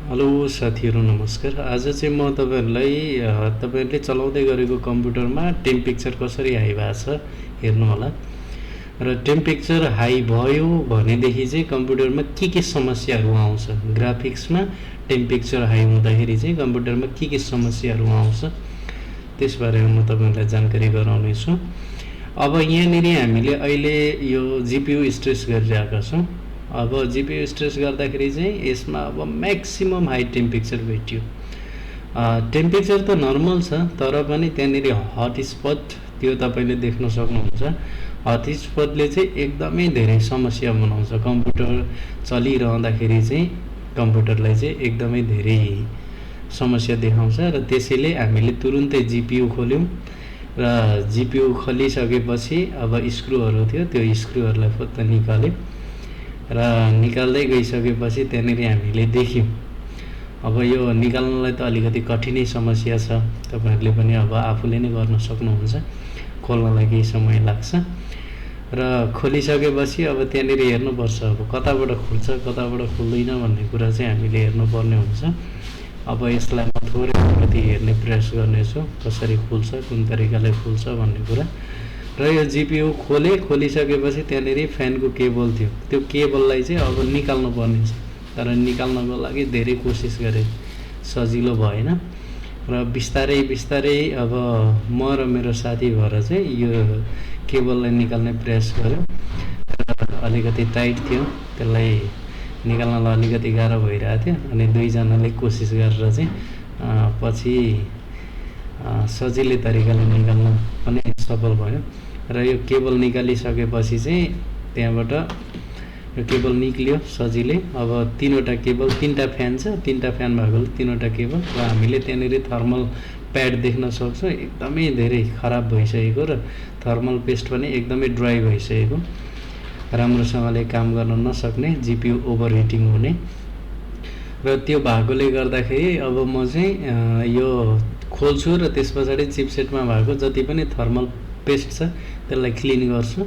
Hello साथीहरू नमस्कार। आज चाहिँ म तपाईँहरूलाई तपाईँहरूले चलाउँदै गरेको कम्प्युटरमा टेम्परेचर कसरी हाई भएको छ हेर्नु होला। र टेम्परेचर हाई भयो भनेदेखि चाहिँ कम्प्युटरमा के समस्याहरू आउँछ, ग्राफिक्समा टेम्परेचर हाई हुँदाखेरि चाहिँ कम्प्युटरमा के समस्याहरू आउँछ त्यसबारेमा म तपाईँहरूलाई जानकारी गराउनेछु। अब यहाँनिर हामीले अहिले यो जिपियु स्ट्रेस गरिरहेका छौँ। अब जिपियु स्ट्रेस गर्दाखेरि चाहिँ यसमा अब म्याक्सिमम हाई टेम्परेचर भेट्यो। टेम्परेचर त नर्मल छ, तर पनि त्यहाँनिर हट स्पट त्यो तपाईँले देख्न सक्नुहुन्छ। हट स्पटले चाहिँ एकदमै धेरै समस्या बनाउँछ। कम्प्युटर चलिरहँदाखेरि चाहिँ कम्प्युटरलाई चाहिँ एकदमै धेरै समस्या देखाउँछ। र त्यसैले हामीले तुरुन्तै जिपियु खोल्यौँ र जिपियु खोलिसकेपछि अब स्क्रुहरू थियो, त्यो स्क्रुहरूलाई फुत्त निकाल्यौँ र निकाल्दै गइसकेपछि त्यहाँनिर हामीले देख्यौँ। अब यो निकाल्नलाई त अलिकति कठिनै समस्या छ, तपाईँहरूले पनि अब आफूले नै गर्न सक्नुहुन्छ। खोल्नलाई केही समय लाग्छ र खोलिसकेपछि अब त्यहाँनिर हेर्नुपर्छ अब कताबाट खुल्छ कताबाट खुल्दैन भन्ने कुरा चाहिँ हामीले हेर्नुपर्ने हुन्छ। अब यसलाई म थोरै अलिकति हेर्ने प्रयास गर्नेछु, कसरी खुल्छ, कुन तरिकाले खुल्छ भन्ने कुरा। र यो जिपियु खोलिसकेपछि त्यहाँनिर फ्यानको केबल थियो, त्यो केबललाई चाहिँ अब निकाल्नु पर्ने छ। तर निकाल्नको लागि धेरै कोसिस गरेँ, सजिलो भएन। र बिस्तारै बिस्तारै अब म र मेरो साथी भएर चाहिँ यो केबललाई निकाल्ने प्रयास गऱ्यौँ। अलिकति टाइट थियो, त्यसलाई निकाल्नलाई अलिकति गाह्रो भइरहेको थियो। अनि दुईजनाले कोसिस गरेर चाहिँ पछि सजिलै तरिकाले निकाल्न पनि सफल भयो। र यो केबल निकालिसकेपछि चाहिँ त्यहाँबाट यो केबल निक्लियो सजिलै। अब तीनवटा केबल, तीनवटा फ्यान छ, तीनवटा फ्यान भएकोले तीनवटा केबल। र हामीले त्यहाँनिर थर्मल प्याड देख्न सक्छौँ, एकदमै धेरै खराब भइसकेको र थर्मल पेस्ट पनि एकदमै ड्राई भइसकेको, राम्रोसँगले काम गर्न नसक्ने, जिपियु ओभर हिटिङ हुने। र त्यो भएकोले गर्दाखेरि अब म चाहिँ यो खोल्छु र त्यस पछाडि चिपसेटमा भएको जति पनि थर्मल पेस्ट छ त्यसलाई क्लिन गर्छु।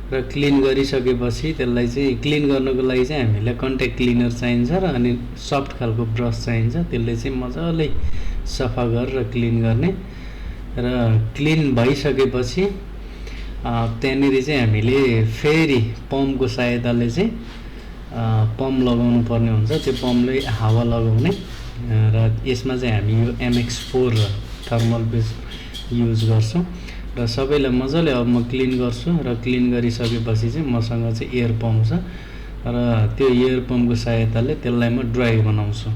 र क्लिन गरिसकेपछि त्यसलाई चाहिँ क्लिन गर्नको लागि चाहिँ हामीलाई कन्ट्याक्ट क्लिनर चाहिन्छ र अनि सफ्ट खालको ब्रस चाहिन्छ। त्यसले चाहिँ मजाले सफा गरेर क्लिन गर्ने। र क्लिन भइसकेपछि त्यहाँनिर चाहिँ हामीले फेरि पम्पको सहायताले चाहिँ पम्प लगाउनु पर्ने हुन्छ। त्यो पम्पले हावा लगाउने र यसमा चाहिँ हामी यो MX4 थर्मल पेस्ट युज गर्छौँ। र सबैलाई मजाले अब म क्लिन गर्छु र क्लिन गरिसकेपछि चाहिँ मसँग चाहिँ एयर पम्प छ र त्यो एयर पम्पको सहायताले त्यसलाई म ड्राई बनाउँछु।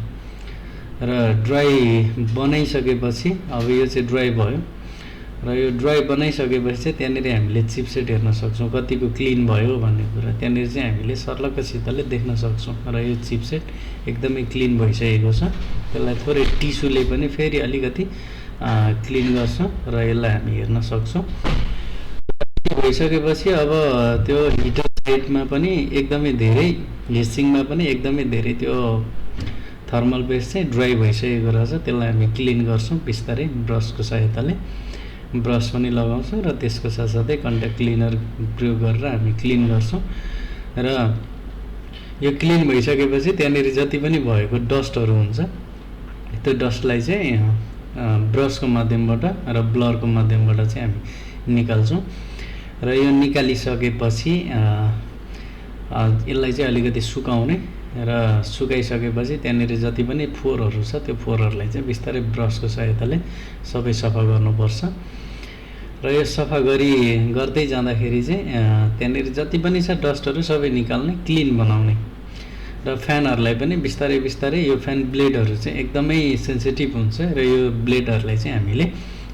र ड्राई बनाइसकेपछि अब यो चाहिँ ड्राई भयो। र यो ड्राई बनाइसकेपछि चाहिँ त्यहाँनिर हामीले चिपसेट हेर्न सक्छौँ कतिको क्लिन भयो भन्ने कुरा। त्यहाँनिर चाहिँ हामीले सर्लक्कसितले देख्न सक्छौँ। र यो चिपसेट एकदमै क्लिन भइसकेको छ। त्यसलाई थोरै टिस्युले पनि फेरि अलिकति क्लिन गर्छ र यसलाई हामी हेर्न सक्छौँ। भइसकेपछि अब त्यो हिटर साइडमा पनि एकदमै धेरै, हिसिङमा पनि एकदमै धेरै त्यो थर्मल पेस्ट चाहिँ ड्राई भइसकेको रहेछ। त्यसलाई हामी क्लिन गर्छौँ बिस्तारै ब्रसको सहायताले। ब्रस पनि लगाउँछौँ र त्यसको साथसाथै कन्ट्याक्ट क्लिनर प्रयोग गरेर हामी क्लिन गर्छौँ। र यो क्लिन भइसकेपछि त्यहाँनिर जति पनि भएको डस्टहरू हुन्छ त्यो डस्टलाई चाहिँ ब्रसको माध्यमबाट र ब्लरको माध्यमबाट चाहिँ हामी निकाल्छौँ। र यो निकालिसकेपछि यसलाई चाहिँ अलिकति सुकाउने र सुकाइसकेपछि त्यहाँनिर जति पनि फोहोरहरू छ त्यो फोहोरहरूलाई चाहिँ बिस्तारै ब्रसको सहायताले सबै सफा गर्नुपर्छ। र यो सफा गर्दै जाँदाखेरि चाहिँ त्यहाँनिर जति पनि छ डस्टहरू सबै निकाल्ने, क्लिन बनाउने। र फ्यानहरूलाई पनि बिस्तारै बिस्तारै, यो फ्यान ब्लेडहरू चाहिँ एकदमै सेन्सिटिभ हुन्छ र यो ब्लेडहरूलाई चाहिँ हामीले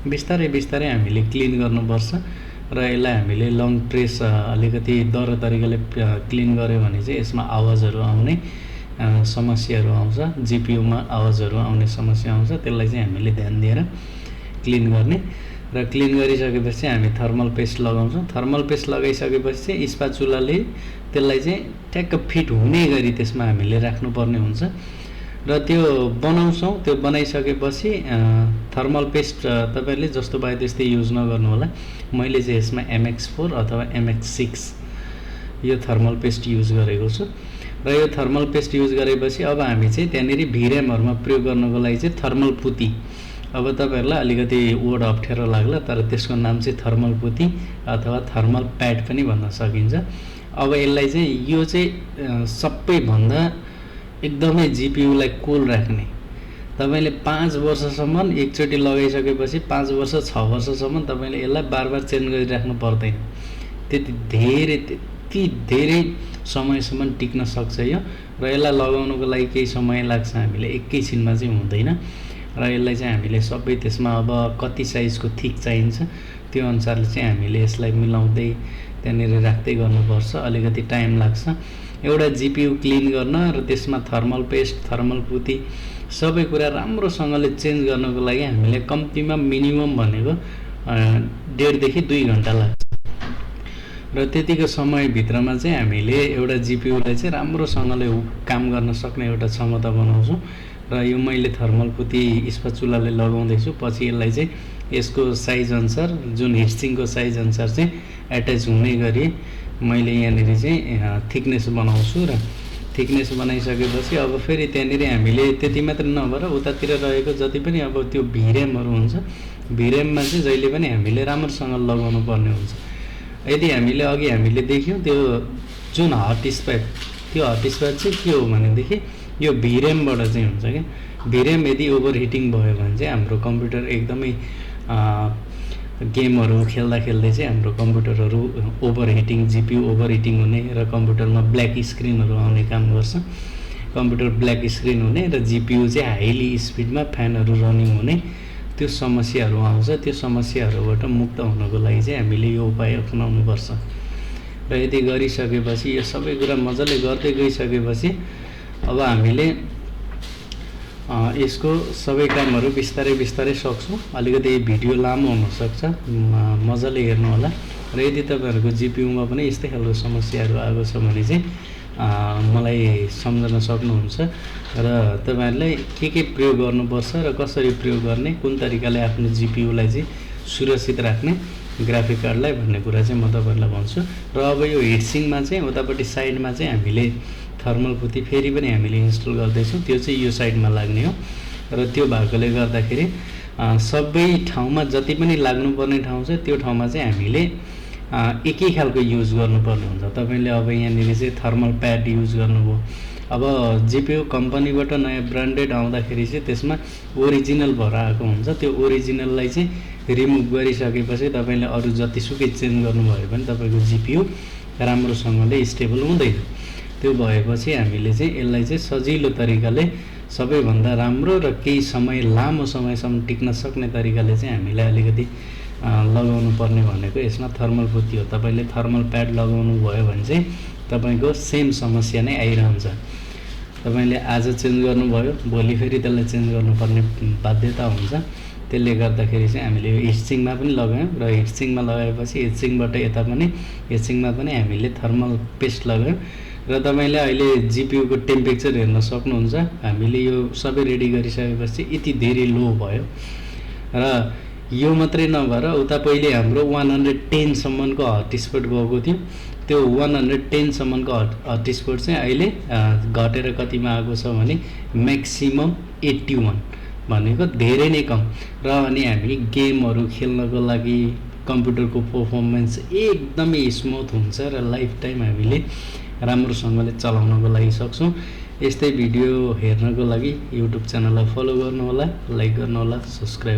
बिस्तारै बिस्तारै हामीले क्लिन गर्नुपर्छ। र यसलाई हामीले लङ प्रेस अलिकति दह्रो तरिकाले क्लिन गऱ्यो भने चाहिँ यसमा आवाजहरू आउने समस्याहरू आउँछ, जिपियुमा आवाजहरू आउने समस्या आउँछ। त्यसलाई चाहिँ हामीले ध्यान दिएर क्लिन गर्ने। र क्लिन गरिसकेपछि हामी थर्मल पेस्ट लगाउँछौँ। थर्मल पेस्ट लगाइसकेपछि चाहिँ स्पाचुलाले त्यसलाई चाहिँ ट्याक्क फिट हुने गरी त्यसमा हामीले राख्नुपर्ने हुन्छ। र त्यो बनाउँछौँ। त्यो बनाइसकेपछि थर्मल पेस्ट तपाईँहरूले जस्तो पाए त्यस्तै युज नगर्नु होला। मैले चाहिँ यसमा MX4 अथवा MX6 यो थर्मल पेस्ट युज गरेको छु। र र यो थर्मल पेस्ट युज गरेपछि अब हामी चाहिँ त्यहाँनिर भिरेमहरुमा प्रयोग गर्नको लागि चाहिँ थर्मल पुती, अब तपाईहरुलाई अलिकति वर्ड अप्ठ्यारो लाग्ला तर त्यसको नाम चाहिँ थर्मल पुती अथवा थर्मल प्याड पनि भन्न सकिन्छ। अब यसलाई चाहिँ यो चाहिँ सबैभन्दा एकदमै जीपीयूलाई कुल राख्ने, तपाईले 5 वर्षसम्म एकचोटी लगाइसकेपछि 5 वर्ष 6 वर्षसम्म तपाईले यसलाई बारबार चेन्ज गरिराख्नु पर्दैन। त्यति धेरै समयसम्म टिक्न सक्छ यो, र यसलाई लगाउनको लागि केही समय लाग्छ, हामीले एकैछिनमा चाहिँ हुँदैन। र यसलाई चाहिँ हामीले सबै त्यसमा अब कति साइजको थिक चाहिन्छ त्यो अनुसारले चाहिँ हामीले यसलाई मिलाउँदै त्यहाँनिर राख्दै गर्नुपर्छ, अलिकति टाइम लाग्छ। एउटा जीपीयू क्लिन गर्न र त्यसमा थर्मल पेस्ट, थर्मल पुती सबै कुरा राम्रोसँगले चेन्ज गर्नको लागि हामीले कम्तीमा मिनिमम भनेको 1.5 देखि 2 घण्टा लाग्छ। र त्यतिको समयभित्रमा चाहिँ हामीले एउटा जीपीयूलाई चाहिँ राम्रोसँगले काम गर्न सक्ने एउटा क्षमता बनाउँछौँ। र यो मैले थर्मल पुती स्पाचुलाले लगाउँदैछु, पछि यसलाई चाहिँ यसको साइज अनुसार जुन हिटसिङको साइज अनुसार चाहिँ एट्याच हुने गरी मैले यहाँनिर चाहिँ थिकनेस बनाउँछु। र थिकनेस बनाइसकेपछि अब फेरि त्यहाँनिर हामीले त्यति मात्र नभएर उतातिर रहेको जति पनि अब त्यो भिरेमहरु हुन्छ, भिरेममा चाहिँ जहिले पनि हामीले राम्रोसँग लगाउनु पर्ने हुन्छ। यदि हामीले अघि हामीले देख्यौं त्यो जुन हट स्पट, त्यो हट स्पट चाहिँ के हो भनेदेखि यो भिरेमबाट चाहिँ हुन्छ के। भिरेम यदि ओभरहिटिङ भयो भने चाहिँ हाम्रो कम्प्युटर एकदमै गेमहरु खेल्दा खेल्दै चाहिँ हाम्रो कम्प्युटरहरु ओभरहिटिङ, जीपीयू ओभरहिटिङ हुने र कम्प्युटरमा ब्ल्याक स्क्रिनहरु आउने काम गर्छ। कम्प्युटर ब्ल्याक स्क्रिन हुने र जीपीयू चाहिँ हाईली स्पिडमा फ्यानहरु रनिङ हुने त्यो समस्याहरु आउँछ। त्यो समस्याहरुबाट मुक्त हुनको लागि चाहिँ हामीले यो उपाय अपनाउनु पर्छ। र यदि गरिसकेपछि यो सबै कुरा मजाले गर्दै गइसकेपछि अब हामीले यसको सबै कामहरु बिस्तारै बिस्तारै सक्छौं। अलिकति भिडियो लामो हुन सक्छ, मजाले हेर्नु होला। र यदि तपाईहरुको जीपीयूमा पनि यस्तै खालको समस्याहरु आएको छ भने चाहिँ मलाई सम्झन सक्नुहुन्छ र तपाईहरुलाई के प्रयोग गर्नुपर्छ र कसरी प्रयोग गर्ने, कुन तरिकाले आफ्नो जीपीयूलाई चाहिँ सुरक्षित राख्ने ग्राफिक कार्डलाई भन्ने कुरा चाहिँ म तपाईहरुलाई भन्छु। र अब यो हिटसिङमा चाहिँ उतापट्टि साइडमा चाहिँ हामीले थर्मल पुती फेरि पनि हामीले इन्स्टल गर्दैछौं, त्यो चाहिँ यो साइडमा लाग्ने हो। र त्यो भएकोले गर्दाखेरि सबै ठाउँमा जति पनि लाग्नुपर्ने ठाउँ छ त्यो ठाउँमा चाहिँ हामीले एकै खालको युज गर्नुपर्ने हुन्छ। तपाईले अब यहाँनिर चाहिँ थर्मल प्याड युज गर्नुभयो, अब जीपीयू कम्पनीबाट नयाँ ब्रान्डेड आउँदाखेरि चाहिँ त्यसमा ओरिजिनल भएर आएको हुन्छ। त्यो ओरिजिनललाई चाहिँ रिमुभ गरिसकेपछि तपाईले अरु जतिसुकै चेन्ज गर्नुभयो भने तपाईको जीपीयू राम्रोसँगले स्टेबल हुँदैन। त्यो भएपछि हामीले चाहिँ यसलाई चाहिँ सजिलो तरिकाले सबैभन्दा राम्रो र केही समय लामो समयसम्म टिक्न सक्ने तरिकाले चाहिँ हामीलाई अलिकति लगाउनु पर्ने भनेको यसमा थर्मल पुती हो। तपाईले थर्मल प्याड लगाउनु भयो भने चाहिँ तपाईको सेम समस्या नै आइरहन्छ। तपाईले आज चेन्ज गर्नुभयो, भोलि फेरि त्यसलाई चेन्ज गर्नुपर्ने बाध्यता हुन्छ। त्यसले गर्दाखेरि चाहिँ हामीले यो हिटसिङमा पनि लगायौं र हिटसिङमा लगाएपछि हिटसिङबाट यता पनि हिटसिङमा पनि हामीले थर्मल पेस्ट लगायौं। र तपाईले अहिले जीपीयू को टेम्परेचर हेर्न सक्नुहुन्छ। हामीले यो सबै रेडी गरिसकेपछि यति धेरै लो भयो र यो मात्रै नभएर उता पहिले हाम्रो 110 सम्मको हट स्पट गएको थियो। त्यो 110 सम्मको हट स्पट चाहिँ अहिले घटेर कतिमा आएको छ भने म्याक्सिमम 81 भनेको धेरै नै कम। र अनि हामी गेमहरु खेल्नको लागि कम्प्युटरको परफर्मेन्स एकदमै स्मुथ हुन्छ र लाइफ टाइम हामीले राम्रोसँगले चलाउनको लागि सक्छौं। यस्तै भिडियो हेर्नको लागि युट्युब च्यानललाई फलो गर्नु होला, लाइक गर्नु होला, सब्स्क्राइब